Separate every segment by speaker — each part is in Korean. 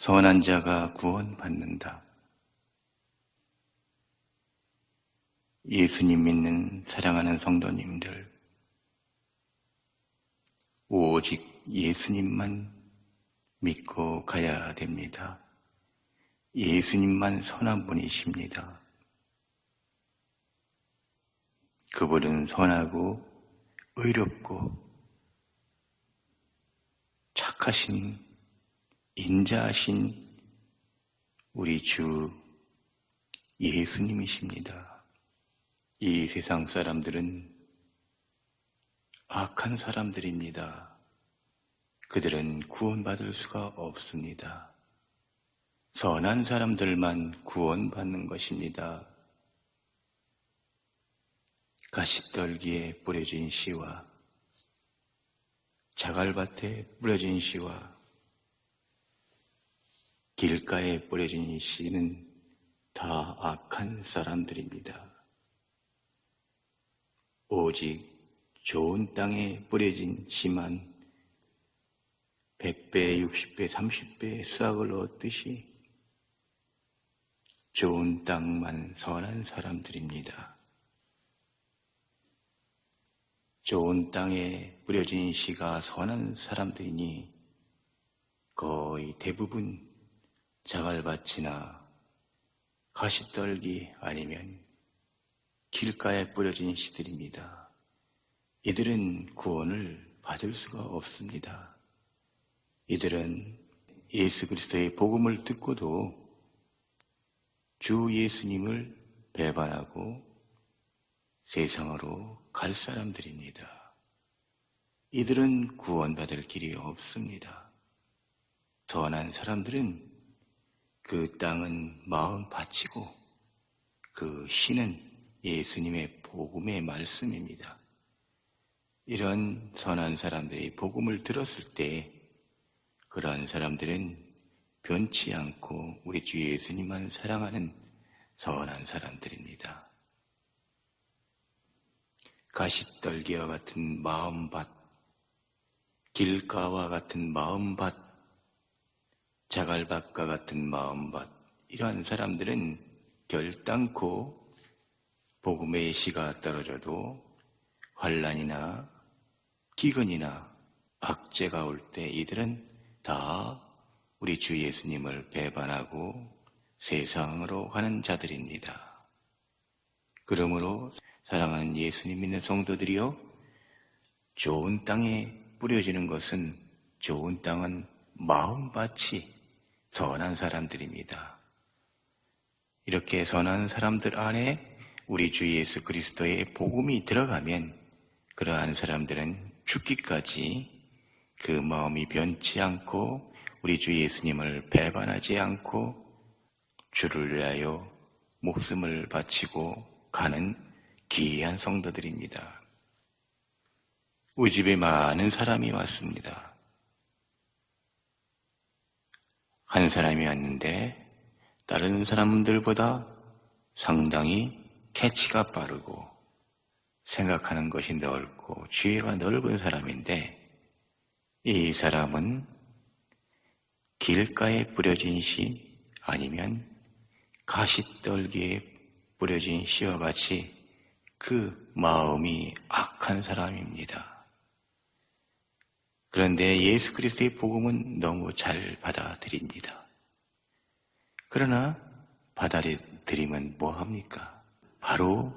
Speaker 1: 선한 자가 구원받는다. 예수님 믿는 사랑하는 성도님들, 오직 예수님만 믿고 가야 됩니다. 예수님만 선한 분이십니다. 그분은 선하고 의롭고 착하신 인자하신 우리 주 예수님이십니다. 이 세상 사람들은 악한 사람들입니다. 그들은 구원받을 수가 없습니다. 선한 사람들만 구원받는 것입니다. 가시떨기에 뿌려진 씨와 자갈밭에 뿌려진 씨와 길가에 뿌려진 씨는 다 악한 사람들입니다. 오직 좋은 땅에 뿌려진 씨만 100배, 60배, 30배의 수확을 얻듯이 좋은 땅만 선한 사람들입니다. 좋은 땅에 뿌려진 씨가 선한 사람들이니 거의 대부분 자갈밭이나 가시떨기 아니면 길가에 뿌려진 씨들입니다. 이들은 구원을 받을 수가 없습니다. 이들은 예수 그리스도의 복음을 듣고도 주 예수님을 배반하고 세상으로 갈 사람들입니다. 이들은 구원받을 길이 없습니다. 선한 사람들은 그 땅은 마음 바치고 그 씨는 예수님의 복음의 말씀입니다. 이런 선한 사람들이 복음을 들었을 때 그러한 사람들은 변치 않고 우리 주 예수님만 사랑하는 선한 사람들입니다. 가시떨기와 같은 마음밭, 길가와 같은 마음밭, 자갈밭과 같은 마음밭, 이러한 사람들은 결단코 복음의 씨가 떨어져도 환난이나 기근이나 악재가 올 때 이들은 다 우리 주 예수님을 배반하고 세상으로 가는 자들입니다. 그러므로 사랑하는 예수님 믿는 성도들이요, 좋은 땅에 뿌려지는 것은 좋은 땅은 마음밭이 선한 사람들입니다. 이렇게 선한 사람들 안에 우리 주 예수 그리스도의 복음이 들어가면 그러한 사람들은 죽기까지 그 마음이 변치 않고 우리 주 예수님을 배반하지 않고 주를 위하여 목숨을 바치고 가는 귀한 성도들입니다. 우리 집에 많은 사람이 왔습니다. 한 사람이 왔는데 다른 사람들보다 상당히 캐치가 빠르고 생각하는 것이 넓고 지혜가 넓은 사람인데, 이 사람은 길가에 뿌려진 씨 아니면 가시떨기에 뿌려진 씨와 같이 그 마음이 악한 사람입니다. 그런데 예수 그리스도의 복음은 너무 잘 받아들입니다. 그러나 받아들이면 뭐합니까? 바로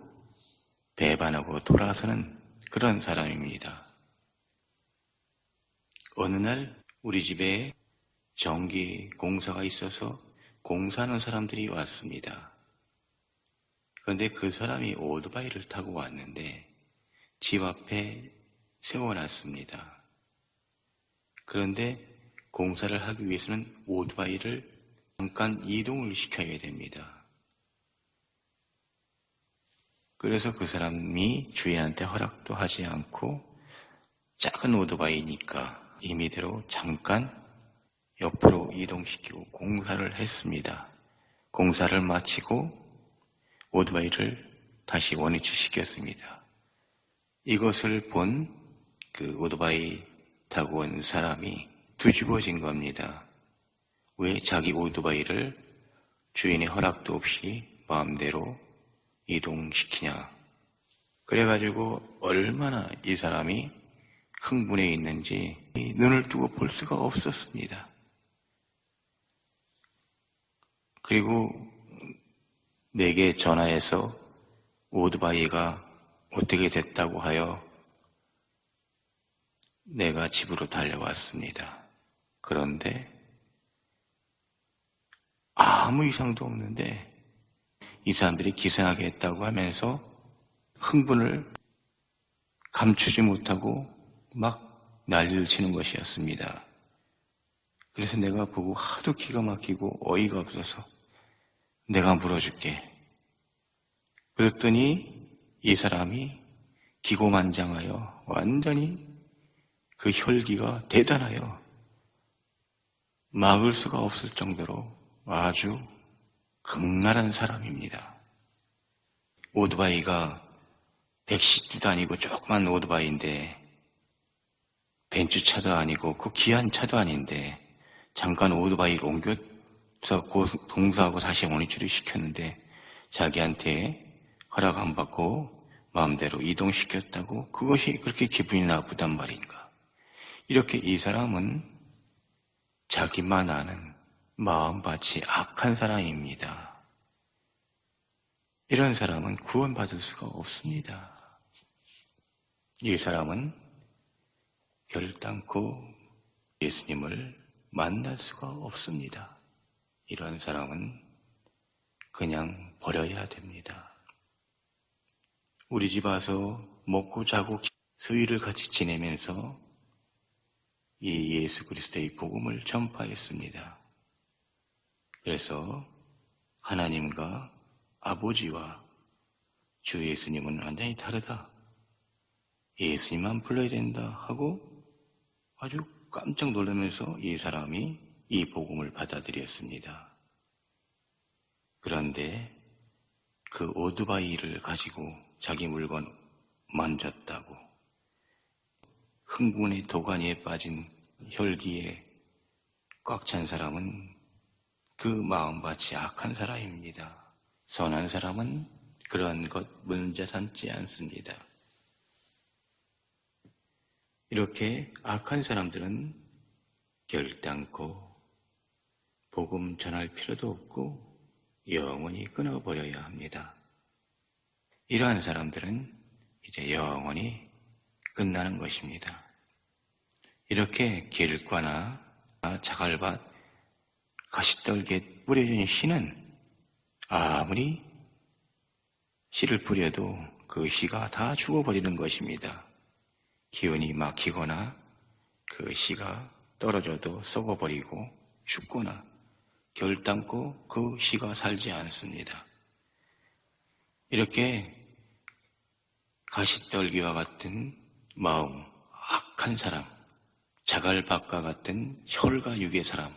Speaker 1: 배반하고 돌아서는 그런 사람입니다. 어느 날 우리 집에 전기 공사가 있어서 공사하는 사람들이 왔습니다. 그런데 그 사람이 오토바이를 타고 왔는데 집 앞에 세워놨습니다. 그런데 공사를 하기 위해서는 오토바이를 잠깐 이동을 시켜야 됩니다. 그래서 그 사람이 주인한테 허락도 하지 않고 작은 오토바이니까 임의대로 잠깐 옆으로 이동시키고 공사를 했습니다. 공사를 마치고 오토바이를 다시 원위치시켰습니다. 이것을 본 그 오토바이 타고 온 사람이 뒤집어진 겁니다. 왜 자기 오토바이를 주인의 허락도 없이 마음대로 이동시키냐. 그래가지고 얼마나 이 사람이 흥분해 있는지 눈을 뜨고 볼 수가 없었습니다. 그리고 내게 전화해서 오토바이가 어떻게 됐다고 하여 내가 집으로 달려왔습니다. 그런데 아무 이상도 없는데 이 사람들이 기생하게 했다고 하면서 흥분을 감추지 못하고 막 난리를 치는 것이었습니다. 그래서 내가 보고 하도 기가 막히고 어이가 없어서 내가 물어줄게. 그랬더니 이 사람이 기고만장하여 완전히 그 혈기가 대단하여 막을 수가 없을 정도로 아주 극랄한 사람입니다. 오토바이가 100cc도 아니고 조그만 오토바이인데 벤츠차도 아니고 그 귀한 차도 아닌데 잠깐 오토바이를 옮겨서 동사하고 다시 원위치를 시켰는데 자기한테 허락 안 받고 마음대로 이동시켰다고 그것이 그렇게 기분이 나쁘단 말인가. 이렇게 이 사람은 자기만 아는 마음밭이 악한 사람입니다. 이런 사람은 구원받을 수가 없습니다. 이 사람은 결단코 예수님을 만날 수가 없습니다. 이런 사람은 그냥 버려야 됩니다. 우리 집 와서 먹고 자고 수일을 같이 지내면서 이 예수 그리스도의 복음을 전파했습니다. 그래서 하나님과 아버지와 주 예수님은 완전히 다르다. 예수님만 불러야 된다 하고 아주 깜짝 놀라면서 이 사람이 이 복음을 받아들였습니다. 그런데 그 오토바이를 가지고 자기 물건 만졌다고 흥분의 도가니에 빠진 혈기에 꽉 찬 사람은 그 마음밭이 악한 사람입니다. 선한 사람은 그런 것 문제 삼지 않습니다. 이렇게 악한 사람들은 결단코 복음 전할 필요도 없고 영원히 끊어버려야 합니다. 이러한 사람들은 이제 영원히 끝나는 것입니다. 이렇게 길가나 자갈밭, 가시떨기에 뿌려진 씨는 아무리 씨를 뿌려도 그 씨가 다 죽어버리는 것입니다. 기운이 막히거나 그 씨가 떨어져도 썩어버리고 죽거나 결단코 그 씨가 살지 않습니다. 이렇게 가시떨기와 같은 마음, 악한 사람, 자갈밭과 같은 혈과 육의 사람,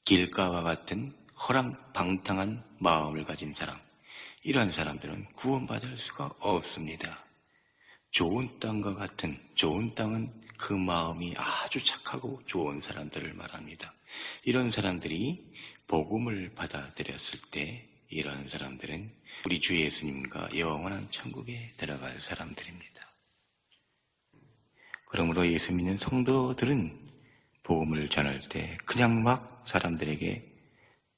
Speaker 1: 길가와 같은 허랑방탕한 마음을 가진 사람, 이러한 사람들은 구원받을 수가 없습니다. 좋은 땅과 같은 좋은 땅은 그 마음이 아주 착하고 좋은 사람들을 말합니다. 이런 사람들이 복음을 받아들였을 때 이런 사람들은 우리 주 예수님과 영원한 천국에 들어갈 사람들입니다. 그러므로 예수 믿는 성도들은 복음을 전할 때 그냥 막 사람들에게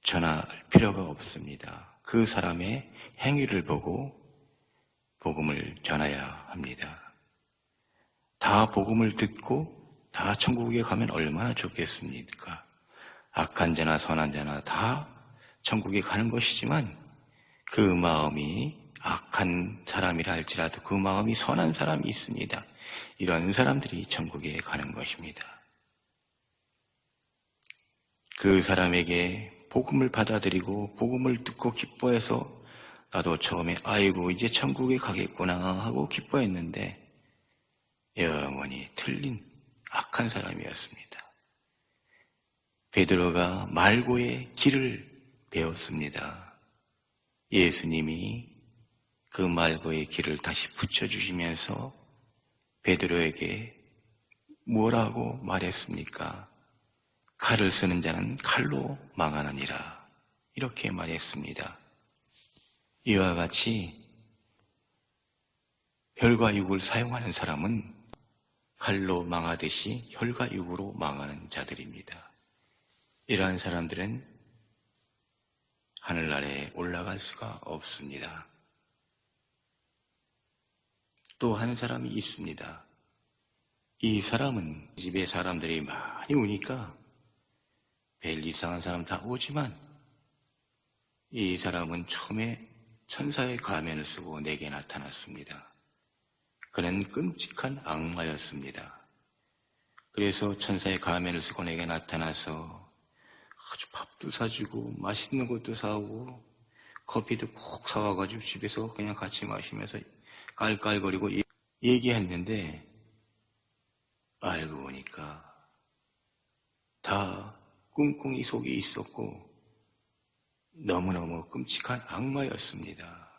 Speaker 1: 전할 필요가 없습니다. 그 사람의 행위를 보고 복음을 전해야 합니다. 다 복음을 듣고 다 천국에 가면 얼마나 좋겠습니까? 악한 자나 선한 자나 다 천국에 가는 것이지만 그 마음이 악한 사람이라 할지라도 그 마음이 선한 사람이 있습니다. 이런 사람들이 천국에 가는 것입니다. 그 사람에게 복음을 받아들이고 복음을 듣고 기뻐해서 나도 처음에 아이고 이제 천국에 가겠구나 하고 기뻐했는데 영원히 틀린 악한 사람이었습니다. 베드로가 말고의 길을 배웠습니다. 예수님이 그 말고의 길을 다시 붙여주시면서 베드로에게 뭐라고 말했습니까? 칼을 쓰는 자는 칼로 망하느니라. 이렇게 말했습니다. 이와 같이 혈과 육을 사용하는 사람은 칼로 망하듯이 혈과 육으로 망하는 자들입니다. 이러한 사람들은 하늘나라에 올라갈 수가 없습니다. 또 한 사람이 있습니다. 이 사람은 집에 사람들이 많이 오니까 별 이상한 사람 다 오지만 이 사람은 처음에 천사의 가면을 쓰고 내게 나타났습니다. 그는 끔찍한 악마였습니다. 그래서 천사의 가면을 쓰고 내게 나타나서 아주 밥도 사주고 맛있는 것도 사오고 커피도 꼭 사와가지고 집에서 그냥 같이 마시면서 깔깔거리고 얘기했는데 알고 보니까 다 꿍꿍이 속에 있었고 너무너무 끔찍한 악마였습니다.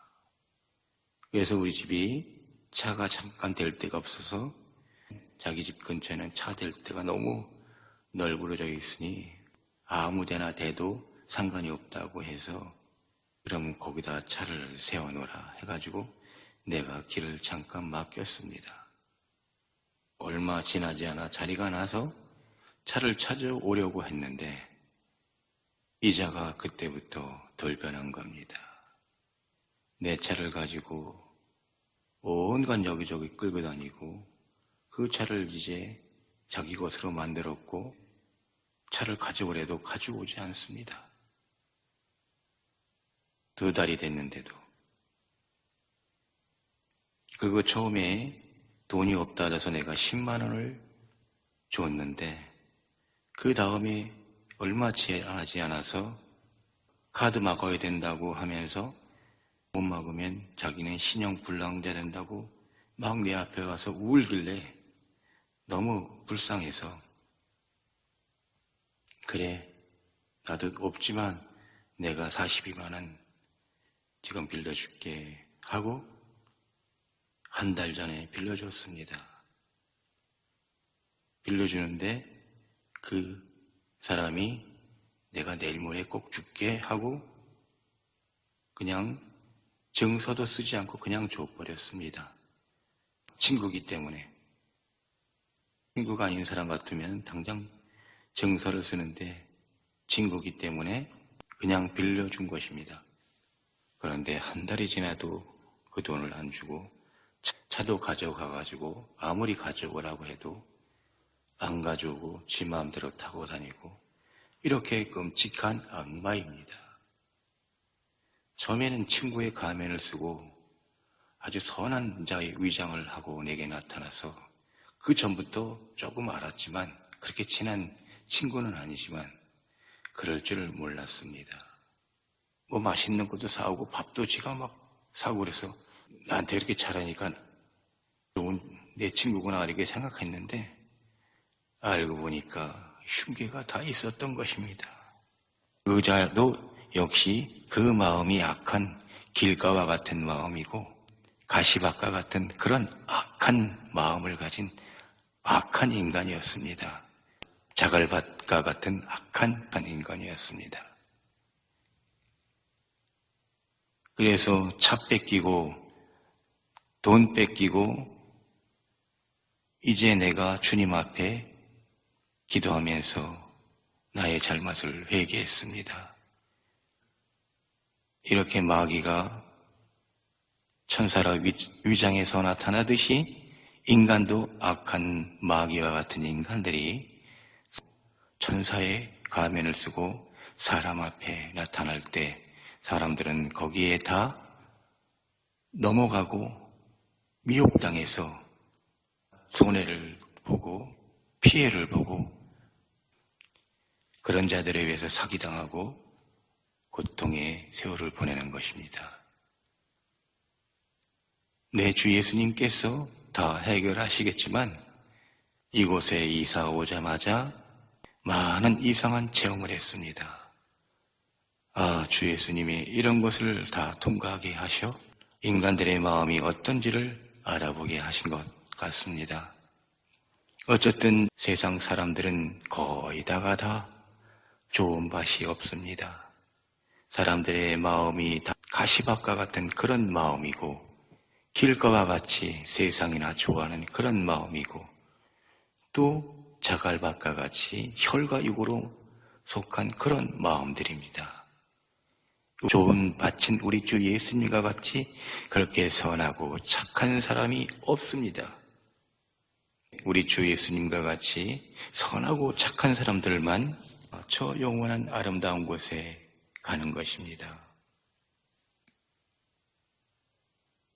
Speaker 1: 그래서 우리 집이 차가 잠깐 댈 데가 없어서 자기 집 근처에는 차 댈 데가 너무 널브러져 있으니 아무 데나 대도 상관이 없다고 해서 그럼 거기다 차를 세워놓으라 해가지고 내가 길을 잠깐 맡겼습니다. 얼마 지나지 않아 자리가 나서 차를 찾아오려고 했는데 이자가 그때부터 돌변한 겁니다. 내 차를 가지고 온갖 여기저기 끌고 다니고 그 차를 이제 자기 것으로 만들었고 차를 가져오래도 가져오지 않습니다. 2달이 됐는데도. 그리고 처음에 돈이 없다 그래서 내가 10만 원을 줬는데 그 다음에 얼마 지나지 않아서 카드 막아야 된다고 하면서 못 막으면 자기는 신용불량자 된다고 막 내 앞에 와서 울길래 너무 불쌍해서 그래 나도 없지만 내가 42만 원 지금 빌려줄게 하고 한 달 전에 빌려줬습니다. 빌려주는데 그 사람이 내가 내일 모레 꼭 줄게 하고 그냥 증서도 쓰지 않고 그냥 줘버렸습니다. 친구기 때문에. 친구가 아닌 사람 같으면 당장 증서를 쓰는데 친구기 때문에 그냥 빌려준 것입니다. 그런데 한 달이 지나도 그 돈을 안 주고 차도 가져가가지고 아무리 가져오라고 해도 안 가져오고 지 마음대로 타고 다니고 이렇게 끔찍한 악마입니다. 처음에는 친구의 가면을 쓰고 아주 선한 자의 위장을 하고 내게 나타나서 그 전부터 조금 알았지만 그렇게 친한 친구는 아니지만 그럴 줄을 몰랐습니다. 뭐 맛있는 것도 사오고 밥도 지가 막 사고 그래서 나한테 이렇게 잘하니까 좋은 내 친구구나 이렇게 생각했는데 알고 보니까 흉계가 다 있었던 것입니다. 그 자도 역시 그 마음이 악한 길가와 같은 마음이고 가시밭과 같은 그런 악한 마음을 가진 악한 인간이었습니다. 자갈밭과 같은 악한 인간이었습니다. 그래서 차 뺏기고 돈 뺏기고 이제 내가 주님 앞에 기도하면서 나의 잘못을 회개했습니다. 이렇게 마귀가 천사라 위장에서 나타나듯이 인간도 악한 마귀와 같은 인간들이 천사의 가면을 쓰고 사람 앞에 나타날 때 사람들은 거기에 다 넘어가고 미혹당해서 손해를 보고 피해를 보고 그런 자들에 의해서 사기당하고 고통의 세월을 보내는 것입니다. 내 주 예수님께서 다 해결하시겠지만 이곳에 이사 오자마자 많은 이상한 체험을 했습니다. 주 예수님이 이런 것을 다 통과하게 하셔 인간들의 마음이 어떤지를 알아보게 하신 것 같습니다. 어쨌든 세상 사람들은 거의 다가 다 좋은 밭이 없습니다. 사람들의 마음이 다 가시밭과 같은 그런 마음이고, 길가와 같이 세상이나 좋아하는 그런 마음이고, 또 자갈밭과 같이 혈과 육으로 속한 그런 마음들입니다. 좋은 밭인 우리 주 예수님과 같이 그렇게 선하고 착한 사람이 없습니다. 우리 주 예수님과 같이 선하고 착한 사람들만 저 영원한 아름다운 곳에 가는 것입니다.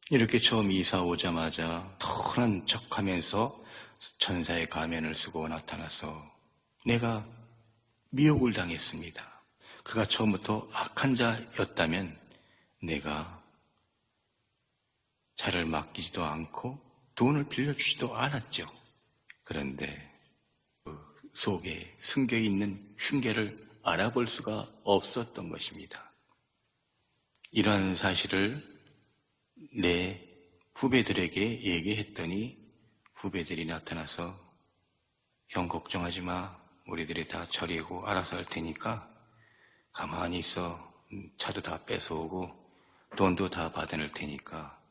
Speaker 1: 이렇게 처음 이사 오자마자 털한 척하면서 천사의 가면을 쓰고 나타나서 내가 미혹을 당했습니다. 그가 처음부터 악한 자였다면 내가 차를 맡기지도 않고 돈을 빌려주지도 않았죠. 그런데 그 속에 숨겨있는 흉계를 알아볼 수가 없었던 것입니다. 이러한 사실을 내 후배들에게 얘기했더니 후배들이 나타나서 형 걱정하지 마. 우리들이 다 처리하고 알아서 할 테니까 가만히 있어. 차도 다 뺏어오고 돈도 다 받아낼 테니까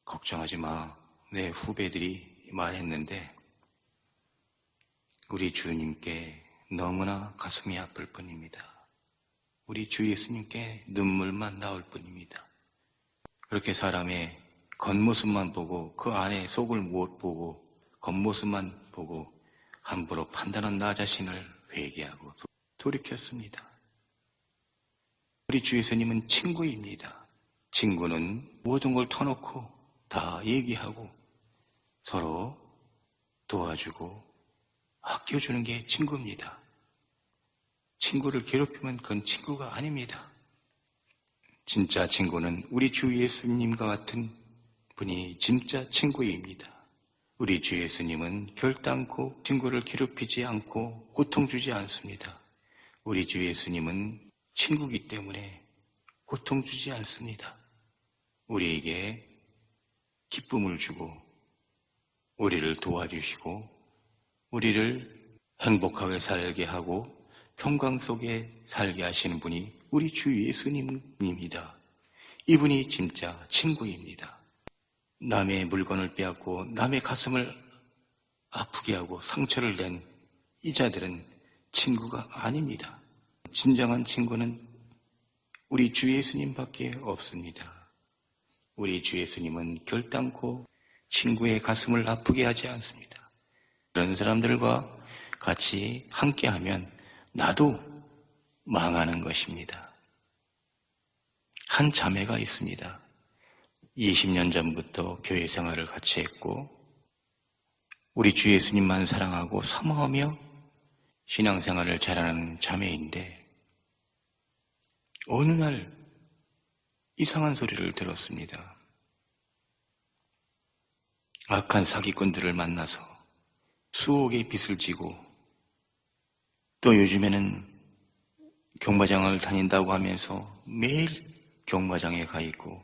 Speaker 1: 걱정하지 마. 내 후배들이 말했는데 우리 주님께 너무나 가슴이 아플 뿐입니다. 우리 주 예수님께 눈물만 나올 뿐입니다. 그렇게 사람의 겉모습만 보고 그 안에 속을 못 보고 겉모습만 보고 함부로 판단한 나 자신을 회개하고 돌이켰습니다. 우리 주 예수님은 친구입니다. 친구는 모든 걸 터놓고 다 얘기하고 서로 도와주고 아껴주는 게 친구입니다. 친구를 괴롭히면 그건 친구가 아닙니다. 진짜 친구는 우리 주 예수님과 같은 분이 진짜 친구입니다. 우리 주 예수님은 결단코 친구를 괴롭히지 않고 고통 주지 않습니다. 우리 주 예수님은 친구이기 때문에 고통 주지 않습니다. 우리에게 기쁨을 주고 우리를 도와주시고 우리를 행복하게 살게 하고 평강 속에 살게 하시는 분이 우리 주 예수님입니다. 이분이 진짜 친구입니다. 남의 물건을 빼앗고 남의 가슴을 아프게 하고 상처를 낸 이 자들은 친구가 아닙니다. 진정한 친구는 우리 주 예수님밖에 없습니다. 우리 주 예수님은 결단코 친구의 가슴을 아프게 하지 않습니다. 그런 사람들과 같이 함께하면 나도 망하는 것입니다. 한 자매가 있습니다. 20년 전부터 교회 생활을 같이 했고 우리 주 예수님만 사랑하고 사모하며 신앙생활을 잘하는 자매인데 어느 날 이상한 소리를 들었습니다. 악한 사기꾼들을 만나서 수억의 빚을 지고 또 요즘에는 경마장을 다닌다고 하면서 매일 경마장에 가 있고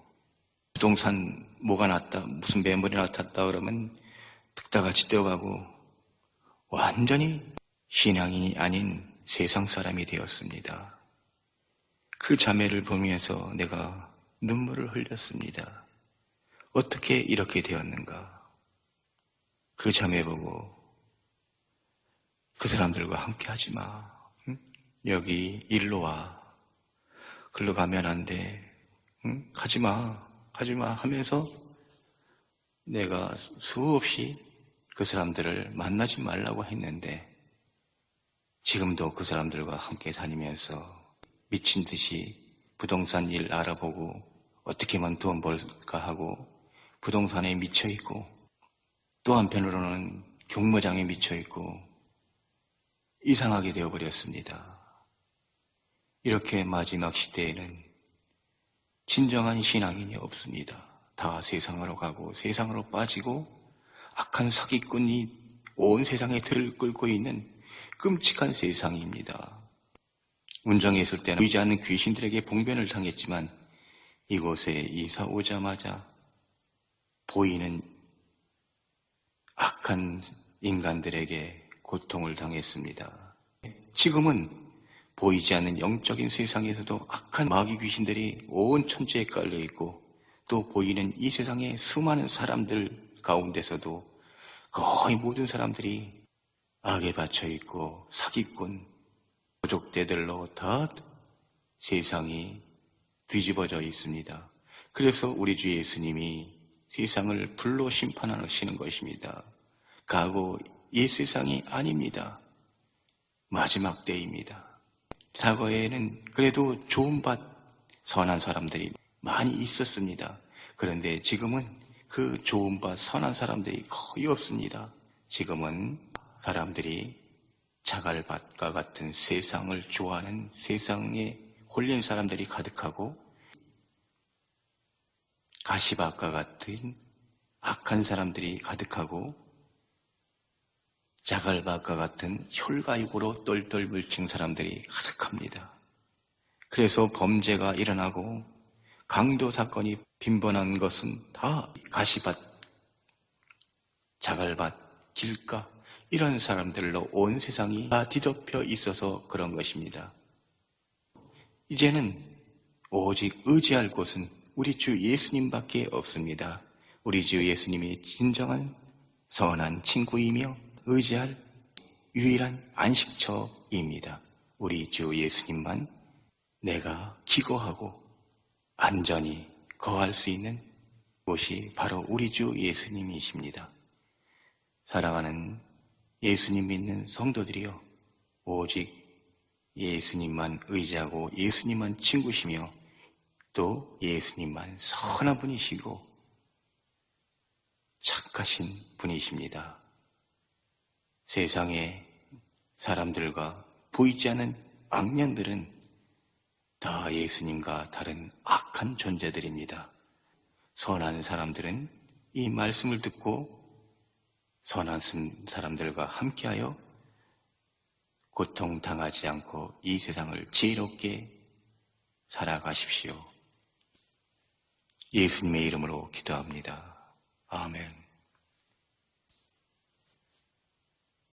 Speaker 1: 부동산 뭐가 났다 무슨 매물이 나탔다 그러면 득다같이 뛰어가고 완전히 신앙인이 아닌 세상 사람이 되었습니다. 그 자매를 보면서 내가 눈물을 흘렸습니다. 어떻게 이렇게 되었는가? 그 자매 보고 그 사람들과 함께 하지 마. 응? 여기 일로 와. 글로 가면 안 돼. 응? 가지 마. 가지 마 하면서 내가 수없이 그 사람들을 만나지 말라고 했는데 지금도 그 사람들과 함께 다니면서 미친 듯이 부동산 일 알아보고 어떻게 하면 돈 벌까 하고 부동산에 미쳐 있고 또 한편으로는 경마장에 미쳐 있고 이상하게 되어버렸습니다. 이렇게 마지막 시대에는 진정한 신앙인이 없습니다. 다 세상으로 가고 세상으로 빠지고 악한 사기꾼이 온 세상에 들을 끌고 있는 끔찍한 세상입니다. 운정에 있을 때는 보이지 않는 귀신들에게 봉변을 당했지만 이곳에 이사 오자마자 보이는 악한 인간들에게 고통을 당했습니다. 지금은 보이지 않는 영적인 세상에서도 악한 마귀 귀신들이 온 천지에 깔려 있고, 또 보이는 이 세상의 수많은 사람들 가운데서도 거의 모든 사람들이 악에 받쳐 있고 사기꾼, 도적대들로 다 세상이 뒤집어져 있습니다. 그래서 우리 주 예수님이 세상을 불로 심판하시는 것입니다. 과거 옛 세상이 아닙니다. 마지막 때입니다. 과거에는 그래도 좋은 밭, 선한 사람들이 많이 있었습니다. 그런데 지금은 그 좋은 밭, 선한 사람들이 거의 없습니다. 지금은 사람들이 자갈밭과 같은 세상을 좋아하는 세상에 홀린 사람들이 가득하고, 가시밭과 같은 악한 사람들이 가득하고, 자갈밭과 같은 혈가육으로 똘똘 뭉친 사람들이 가득합니다. 그래서 범죄가 일어나고 강도 사건이 빈번한 것은 다 가시밭, 자갈밭, 길가 이런 사람들로 온 세상이 다 뒤덮여 있어서 그런 것입니다. 이제는 오직 의지할 곳은 우리 주 예수님밖에 없습니다. 우리 주 예수님이 진정한 선한 친구이며 의지할 유일한 안식처입니다. 우리 주 예수님만 내가 기거하고 안전히 거할 수 있는 곳이 바로 우리 주 예수님이십니다. 사랑하는 예수님 믿는 성도들이여, 오직 예수님만 의지하고 예수님만 친구시며 또 예수님만 선한 분이시고 착하신 분이십니다. 세상의 사람들과 보이지 않는 악년들은 다 예수님과 다른 악한 존재들입니다. 선한 사람들은 이 말씀을 듣고 선한 사람들과 함께하여 고통당하지 않고 이 세상을 지혜롭게 살아가십시오. 예수님의 이름으로 기도합니다. 아멘.